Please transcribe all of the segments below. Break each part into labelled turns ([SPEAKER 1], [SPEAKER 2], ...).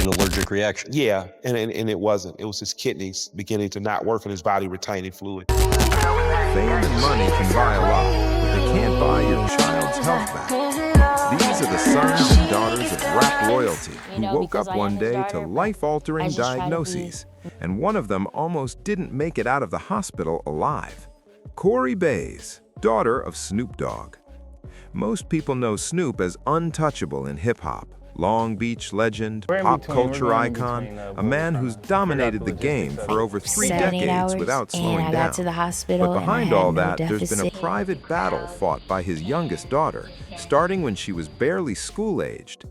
[SPEAKER 1] an allergic reaction.
[SPEAKER 2] Yeah, and it wasn't. It was his kidneys beginning to not work and his body retaining fluid.
[SPEAKER 3] Fame and money can buy a lot, but they can't buy your child's health back. These are the sons and daughters of rap royalty who woke up one day to life-altering diagnoses, and one of them almost didn't make it out of the hospital alive. Corey Bays, daughter of Snoop Dogg. Most people know Snoop as untouchable in hip-hop. Long Beach legend, pop culture icon, a man who's dominated the game for over 3 decades without slowing down. But behind all that, there's been a private battle fought by his youngest daughter, starting when she was barely school-aged.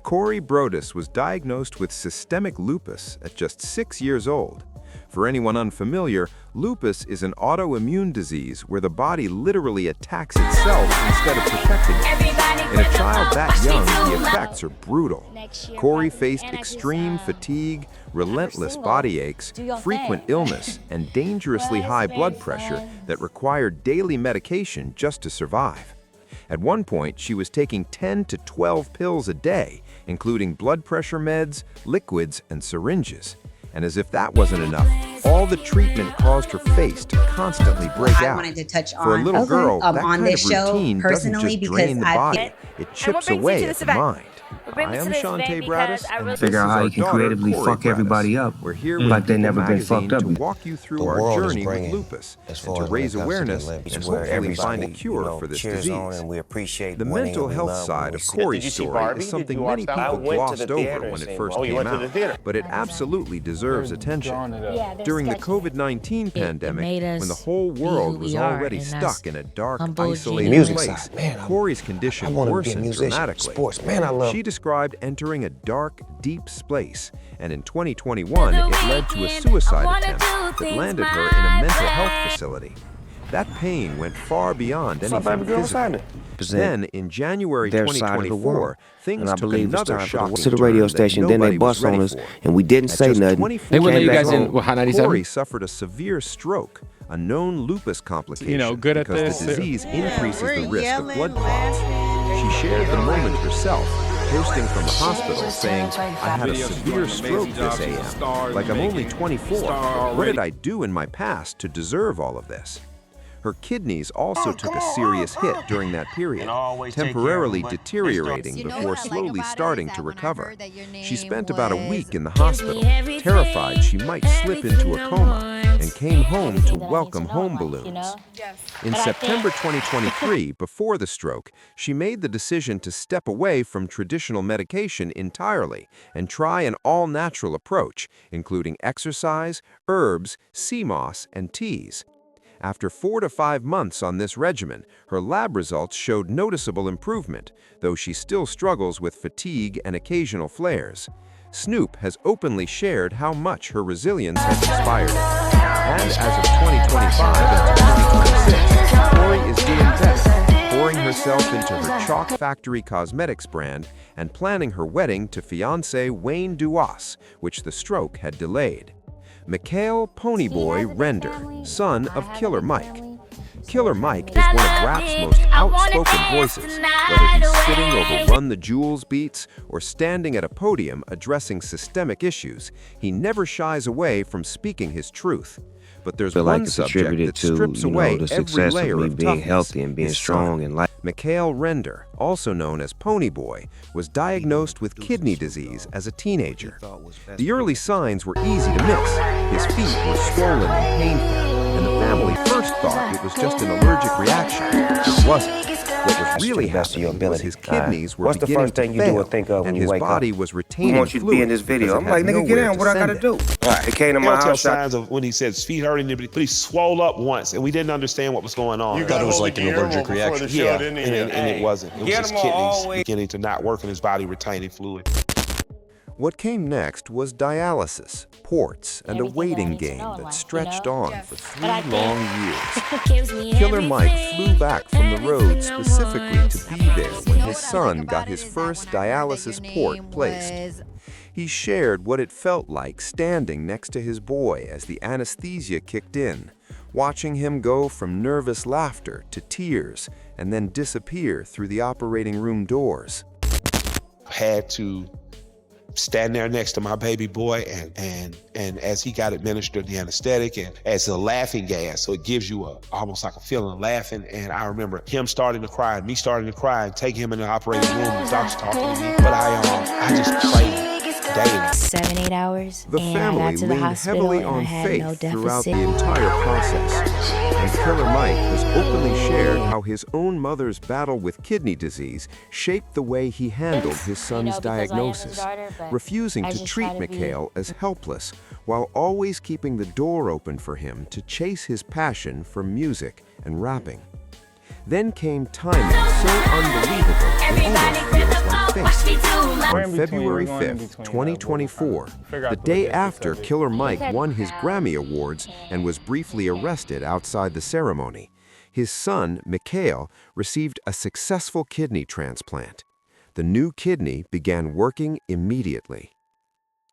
[SPEAKER 3] Corey Brodus was diagnosed with systemic lupus at just 6 years old. For anyone unfamiliar, lupus is an autoimmune disease where the body literally attacks itself instead of protecting it. In a child that young, the effects are brutal. Corey faced extreme fatigue, relentless body aches, frequent illness, and dangerously high blood pressure that required daily medication just to survive. At one point, she was taking 10 to 12 pills a day, including blood pressure meds, liquids, and syringes. And as if that wasn't enough, all the treatment caused her face to constantly break out.
[SPEAKER 4] I wanted to touch on
[SPEAKER 3] For a little girl, that
[SPEAKER 4] on
[SPEAKER 3] kind
[SPEAKER 4] this
[SPEAKER 3] of
[SPEAKER 4] show
[SPEAKER 3] routine doesn't
[SPEAKER 4] personally
[SPEAKER 3] just drain the
[SPEAKER 4] because
[SPEAKER 3] body, it chips away at the mind. I am Shantae Bradis, and this
[SPEAKER 5] figure out how you can creatively fuck everybody up,
[SPEAKER 3] We're here
[SPEAKER 5] like
[SPEAKER 3] with
[SPEAKER 5] they never been
[SPEAKER 3] Magazine
[SPEAKER 5] fucked up.
[SPEAKER 3] to walk you through our journey with lupus and to raise awareness and hopefully find a cure for this disease. The mental health side of Corey's story is something many people glossed over when it first came out, but it absolutely deserves attention. During the COVID-19 pandemic, when the whole world was already stuck in a dark, isolated place, Corey's condition worsened dramatically. She described entering a dark, deep space, and in 2021, it led to a suicide attempt that landed her in a mental health facility. That pain went far beyond anything physical. Then, in January 2024, things took another shocking
[SPEAKER 6] to the radio station, then they bust on us, and we didn't say nothing.
[SPEAKER 5] They wouldn't let you guys in, Hot 97?
[SPEAKER 3] Corey suffered a severe stroke, a known lupus complication,
[SPEAKER 7] good at
[SPEAKER 3] because the disease increases the risk of blood clots. She shared the moment herself, posting from the hospital saying, "I had a severe stroke this AM, like I'm only 24. What did I do in my past to deserve all of this?" Her kidneys also took a serious hit during that period, temporarily deteriorating before slowly starting to recover. She spent about a week in the hospital, terrified she might slip into a coma, and came home to welcome home balloons. In September 2023, before the stroke, she made the decision to step away from traditional medication entirely and try an all-natural approach, including exercise, herbs, sea moss, and teas. After 4 to 5 months on this regimen, her lab results showed noticeable improvement, though she still struggles with fatigue and occasional flares. Snoop has openly shared how much her resilience has inspired him. And as of 2025 and 2026, Corey is doing better, pouring herself into her Chalk Factory Cosmetics brand and planning her wedding to fiancé Wayne Duas, which the stroke had delayed. Mikhail Ponyboy Render, son of Killer Mike. Killer Mike is one of rap's most outspoken voices, whether he's sitting over Run the Jewels beats or standing at a podium addressing systemic issues. He never shies away from speaking his truth. But there's one subject that strips away every layer of
[SPEAKER 6] being
[SPEAKER 3] toughness,
[SPEAKER 6] healthy and being
[SPEAKER 3] his
[SPEAKER 6] strong
[SPEAKER 3] son.
[SPEAKER 6] and life.
[SPEAKER 3] Mikhail Render, also known as Ponyboy, was diagnosed with kidney disease as a teenager. The early signs were easy to miss. His feet were swollen and painful, and the family first thought it was just an allergic reaction. It wasn't. What was really happening was his kidneys were beginning to fail, and his body was retaining
[SPEAKER 6] I want you to be in this video. I'm like, nigga, get in. What I gotta do? It came to my
[SPEAKER 2] Telltale
[SPEAKER 6] house.
[SPEAKER 2] signs of when he said his feet hurting, but he swole up once, and we didn't understand what was going on.
[SPEAKER 1] You thought it was like an allergic reaction.
[SPEAKER 2] Yeah, and it wasn't. It was his kidneys beginning to not work and his body retaining fluid.
[SPEAKER 3] What came next was dialysis, ports, and a waiting game that stretched on for 3 long years. Killer Mike flew back from the road specifically to be there when his son got his first dialysis port placed. He shared what it felt like standing next to his boy as the anesthesia kicked in, watching him go from nervous laughter to tears and then disappear through the operating room doors.
[SPEAKER 2] Had to stand there next to my baby boy, and as he got administered the anesthetic, and as a laughing gas, so it gives you almost like a feeling of laughing. And I remember him starting to cry, and me starting to cry, and taking him in the operating room, and the doctor's talking to me. But I just prayed daily.
[SPEAKER 4] 7-8 hours.
[SPEAKER 3] The family leaned heavily on faith throughout the entire process. And Killer Mike has openly shared how his own mother's battle with kidney disease shaped the way he handled his son's diagnosis, refusing to treat Mikhail as helpless, while always keeping the door open for him to chase his passion for music and rapping. Then came timing so unbelievable it almost feels like fate. On February 5th, 2024, the day after Killer Mike won his Grammy Awards and was briefly arrested outside the ceremony, his son, Mikhail, received a successful kidney transplant. The new kidney began working immediately.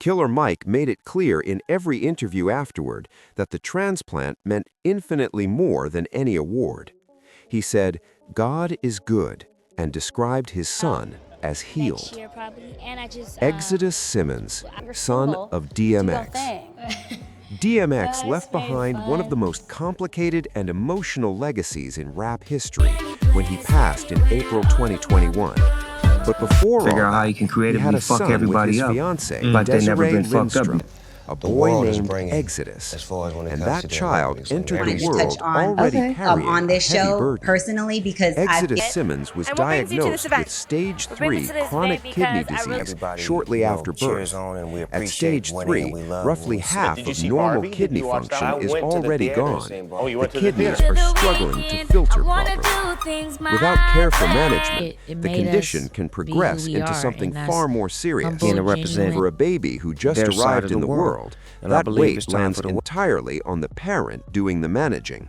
[SPEAKER 3] Killer Mike made it clear in every interview afterward that the transplant meant infinitely more than any award. He said, "God is good," and described his son as healed. Exodus Simmons, son of DMX. DMX left behind one of the most complicated and emotional legacies in rap history when he passed in April 2021. But before all that, he had a son with his fiancée,
[SPEAKER 5] but they never been fucked up.
[SPEAKER 3] Lindstrom, a boy named Exodus, and that child entered the world already carrying
[SPEAKER 7] on this
[SPEAKER 3] a heavy
[SPEAKER 7] show
[SPEAKER 3] burden.
[SPEAKER 7] personally because
[SPEAKER 3] Exodus Simmons was diagnosed with stage 3 chronic kidney disease shortly after birth. At stage 3, roughly half of normal kidney function is already gone. The kidneys are struggling to filter properly. Without careful management, the condition can progress into something far more serious. For a baby who just arrived in the world, that weight lands entirely on the parent doing the managing.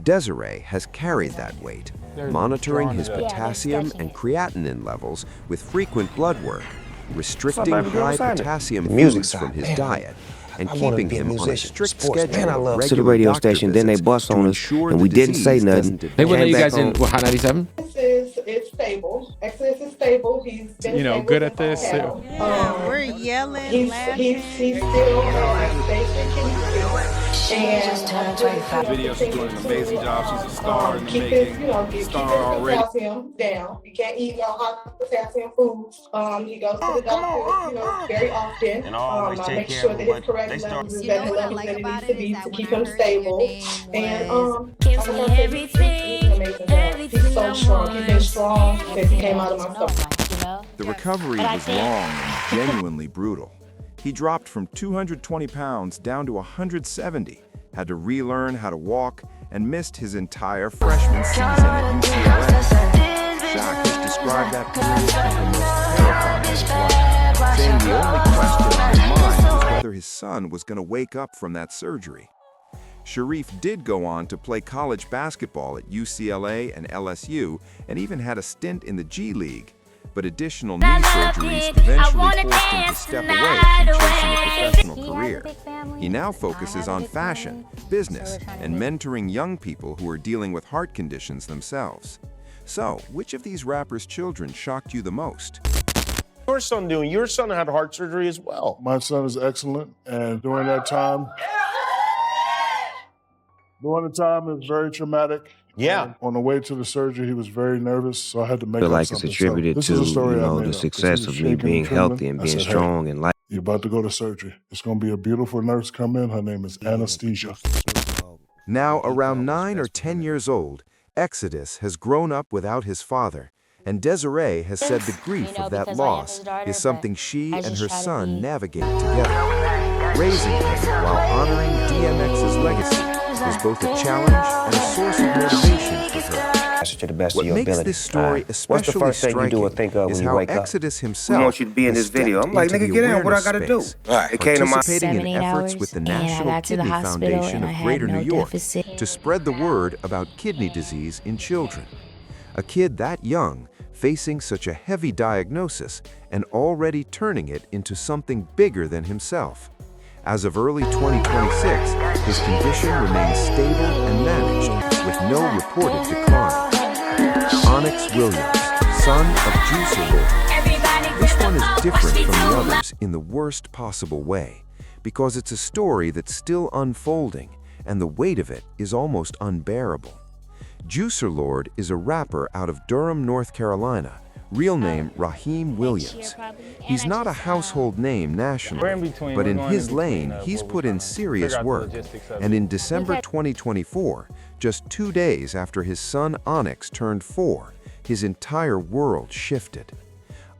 [SPEAKER 3] Desiree has carried that weight, monitoring his potassium and creatinine levels with frequent blood work, restricting high potassium foods from his diet, and keeping him on a strict schedule of
[SPEAKER 6] to the radio
[SPEAKER 3] doctor
[SPEAKER 6] station, then they
[SPEAKER 3] visits
[SPEAKER 6] bust
[SPEAKER 3] to
[SPEAKER 6] on us,
[SPEAKER 3] ensure
[SPEAKER 6] and
[SPEAKER 3] the
[SPEAKER 6] we didn't say
[SPEAKER 3] disease
[SPEAKER 6] nothing.
[SPEAKER 3] doesn't
[SPEAKER 5] They wouldn't let you
[SPEAKER 6] Came
[SPEAKER 5] guys in
[SPEAKER 6] back
[SPEAKER 5] what, Hot 97?
[SPEAKER 8] It's stable. Exodus is stable. He's been stable
[SPEAKER 9] good at
[SPEAKER 8] since
[SPEAKER 9] this.
[SPEAKER 8] we're
[SPEAKER 10] yelling,
[SPEAKER 8] he's still stage 3 kidney and
[SPEAKER 9] Video, she's doing an amazing job. She's a star in the
[SPEAKER 8] keep
[SPEAKER 9] making.
[SPEAKER 8] his, keep his potassium down. You can't eat no high potassium foods. He goes to the doctor, very often.
[SPEAKER 11] And always
[SPEAKER 8] I
[SPEAKER 11] take
[SPEAKER 8] make
[SPEAKER 11] care
[SPEAKER 8] sure
[SPEAKER 11] of
[SPEAKER 8] that
[SPEAKER 11] what
[SPEAKER 8] his correct
[SPEAKER 11] they
[SPEAKER 8] levels is
[SPEAKER 10] You
[SPEAKER 8] at
[SPEAKER 10] know
[SPEAKER 8] the
[SPEAKER 10] what I
[SPEAKER 8] levels
[SPEAKER 10] like
[SPEAKER 8] that it
[SPEAKER 10] about
[SPEAKER 8] needs to
[SPEAKER 10] it
[SPEAKER 8] be
[SPEAKER 10] is
[SPEAKER 8] to
[SPEAKER 10] that
[SPEAKER 8] keep
[SPEAKER 10] when I
[SPEAKER 8] him
[SPEAKER 10] heard their
[SPEAKER 8] stable.
[SPEAKER 10] name
[SPEAKER 8] And
[SPEAKER 10] was
[SPEAKER 8] gives me everything. He's so strong. He's been strong since he came out of my stomach.
[SPEAKER 12] The recovery was long and genuinely brutal. He dropped from 220 pounds down to 170, had to relearn how to walk, and missed his entire freshman season at UCLA. Shaq has described that period as the most terrifying of his life, saying the only question on his mind was whether his son was going to wake up from that surgery. Sharif did go on to play college basketball at UCLA and LSU, and even had a stint in the G League. But additional knee surgeries eventually forced him to step away from chasing a professional career. He now focuses on fashion, business, and mentoring young people who are dealing with heart conditions themselves. So, which of these rappers' children shocked you the most?
[SPEAKER 13] Your son doing? Your son had heart surgery as well.
[SPEAKER 14] My son is excellent, and during that time, it was very traumatic.
[SPEAKER 13] Yeah.
[SPEAKER 14] On the way to the surgery, he was very nervous, so I had to make
[SPEAKER 6] I feel
[SPEAKER 14] up
[SPEAKER 6] like
[SPEAKER 14] something.
[SPEAKER 6] it's attributed
[SPEAKER 14] So this is a story I made
[SPEAKER 6] the
[SPEAKER 14] up.
[SPEAKER 6] success
[SPEAKER 14] He was
[SPEAKER 6] of me
[SPEAKER 14] shaking
[SPEAKER 6] being
[SPEAKER 14] trembling.
[SPEAKER 6] healthy and
[SPEAKER 14] I
[SPEAKER 6] being
[SPEAKER 14] said,
[SPEAKER 6] strong
[SPEAKER 14] "Hey,
[SPEAKER 6] and life.
[SPEAKER 14] you're about to go to surgery. It's going to be a beautiful nurse come in. Her name is Anesthesia."
[SPEAKER 3] Now around 9 or 10 years old, Exodus has grown up without his father, and Desiree has said the grief of that loss is something she and her son navigate together. Raising him while honoring DMX's legacy is both a challenge and a source of motivation for her.
[SPEAKER 6] To the best
[SPEAKER 3] What
[SPEAKER 6] of your
[SPEAKER 3] makes
[SPEAKER 6] ability.
[SPEAKER 3] this story
[SPEAKER 6] What's the
[SPEAKER 3] especially
[SPEAKER 6] first thing you do or
[SPEAKER 3] striking
[SPEAKER 6] think of
[SPEAKER 3] is
[SPEAKER 6] when you
[SPEAKER 3] how
[SPEAKER 6] wake up?
[SPEAKER 3] Exodus
[SPEAKER 6] We
[SPEAKER 3] himself
[SPEAKER 6] want you to be in
[SPEAKER 3] has
[SPEAKER 6] this video.
[SPEAKER 3] stepped
[SPEAKER 6] I'm like,
[SPEAKER 3] into
[SPEAKER 6] nigga,
[SPEAKER 3] the
[SPEAKER 6] get out. What I
[SPEAKER 3] awareness
[SPEAKER 6] gotta do?
[SPEAKER 3] space,
[SPEAKER 6] It came to my
[SPEAKER 3] participating in
[SPEAKER 4] 7-8
[SPEAKER 3] efforts
[SPEAKER 4] hours,
[SPEAKER 3] with the
[SPEAKER 4] and I
[SPEAKER 3] National
[SPEAKER 4] got to the
[SPEAKER 3] Kidney
[SPEAKER 4] hospital,
[SPEAKER 3] Foundation
[SPEAKER 4] and I
[SPEAKER 3] of
[SPEAKER 4] had
[SPEAKER 3] Greater
[SPEAKER 4] no
[SPEAKER 3] New York
[SPEAKER 4] deficit.
[SPEAKER 3] to spread the word about kidney disease in children. A kid that young, facing such a heavy diagnosis, and already turning it into something bigger than himself. As of early 2026, his condition remains stable and managed, with no reported decline. Onyx Williams, son of Juicer WRLD. This
[SPEAKER 12] one is different from the others in the worst possible way, because it's a story that's still unfolding, and the weight of it is almost unbearable. Juicer Lord is a rapper out of Durham, North Carolina, real name Raheem Williams. He's not a household name nationally, but in his lane, he's put in serious work. And in December 2024, just 2 days after his son Onyx turned 4, his entire world shifted.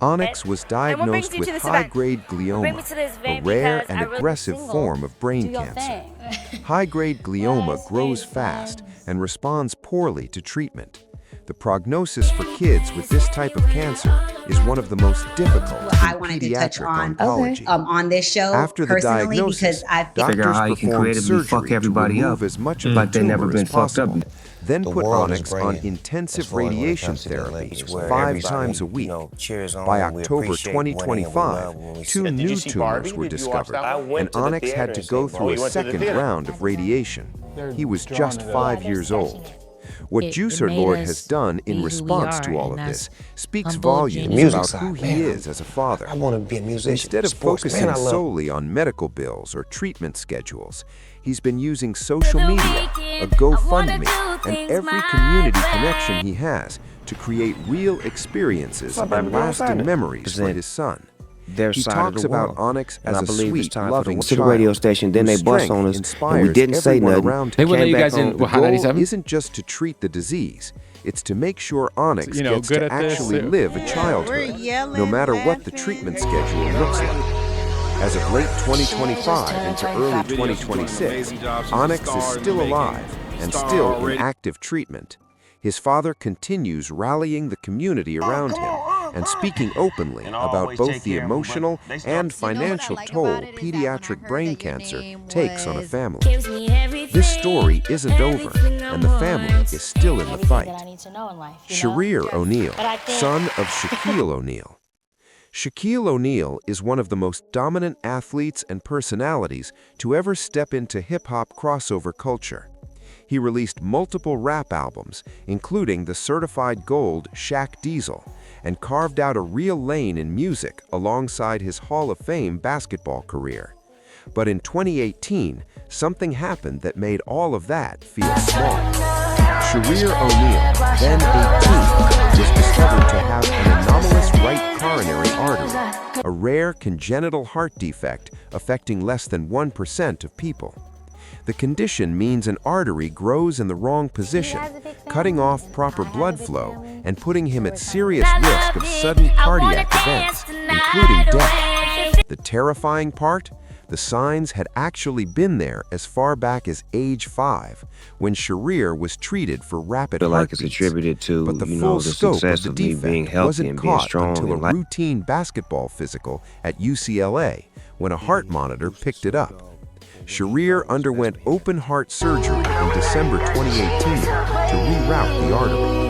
[SPEAKER 12] Onyx was diagnosed with high-grade glioma, a rare and aggressive form of brain cancer. High-grade glioma grows fast and responds poorly to treatment. The prognosis for kids with this type of cancer is one of the most difficult in pediatric oncology.
[SPEAKER 4] On this show,
[SPEAKER 12] after the diagnosis, doctors perform surgery to remove as much of the tumor as possible, then put Onyx on intensive radiation therapy 5 times a week. By October 2025, 2 new tumors were discovered, and Onyx had to go through a second round of radiation. He was just 5 years old. What Juicer Lord has done in response to all of this speaks volumes about who he is as a father. Instead of focusing solely on medical bills or treatment schedules, he's been using social media, a GoFundMe, and every community connection he has to create real experiences and lasting memories for his son. He talks about Onyx as a sweet, loving
[SPEAKER 6] to the radio station, then they bust on us, and we didn't say nothing.
[SPEAKER 5] They wouldn't let you guys in.
[SPEAKER 12] The goal isn't just to treat the disease, it's to make sure Onyx gets to actually live a childhood, no matter what the treatment schedule looks like. As of late 2025 into early 2026, Onyx is still alive and still in active treatment. His father continues rallying the community around him and speaking openly about both the emotional and financial toll pediatric brain cancer takes on a family. This story isn't over, and the family is still in the fight. Sharir O'Neal, son of Shaquille O'Neal. Shaquille O'Neal is one of the most dominant athletes and personalities to ever step into hip-hop crossover culture. He released multiple rap albums, including the certified gold Shaq Diesel, and carved out a real lane in music alongside his Hall of Fame basketball career. But in 2018, something happened that made all of that feel small. Sharir O'Neal, then 18, was discovered to have an anomalous right coronary artery, a rare congenital heart defect affecting less than 1% of people. The condition means an artery grows in the wrong position, cutting off proper blood flow and putting him at serious risk of sudden cardiac events, including death. The terrifying part? The signs had actually been there as far back as age 5, when Sharir was treated for rapid heartbeats. But the full scope of the defect wasn't caught until a routine basketball physical at UCLA, when a heart monitor picked it up. Sharir underwent open heart surgery in December 2018 to reroute the artery.